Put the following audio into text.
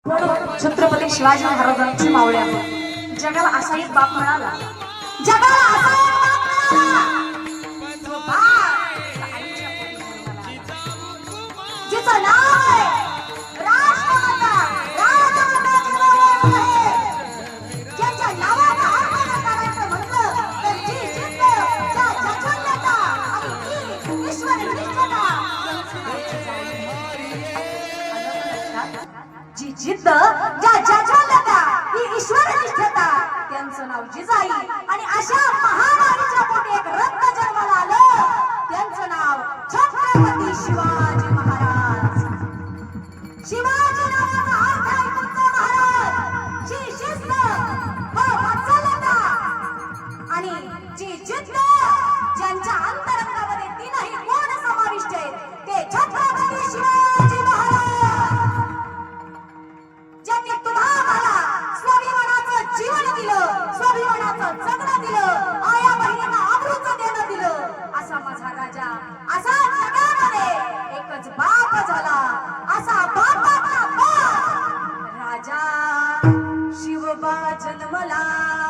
छत्रपती शिवाजी महाराजांची मावळ्या जगाला असा एक बाप मिळाला, जगाला असा एक बाप मिळाला, जो बाप आईच्या पोटी जन्माला, जिचं नाव आहे राष्ट्रमाता, राजमाता जिजाऊ आहे, ज्याच्या नावाचा अर्थ करायचं म्हटलं तर जी जिद्द, ज्या जगन्यता आणि ती ईश्वर निष्ठता, जी जिद्द, ज्या जगन्यता ही ईश्वर निष्ठता, त्यांचं नाव जिजाई. आणि अशा महान आईच्या पोटी एक रत्न जन्माला आलं, त्यांचं नाव छत्रपती शिवाजी महाराज. शिवाजी नावाचा अर्थ आहे तुमचा महाराज, जी शिस्त व वात्सल्यता आणि जी जिद्द, ज्यांच्या अंतरंगामध्ये तीनही गुण समाविष्ट आहेत, ते छत्रपती शिवाजी महाराज. ज्यांनी तुम्हाला स्वाभिमानाचं जीवन दिलं, स्वाभिमानाचं जगणं दिलं, आया बहिणींना अमृत देणं दिलं, असा माझा राजा, असा जगामध्ये एकच बाप झाला, असा बापाचा बाप राजा शिवबा जन्मला.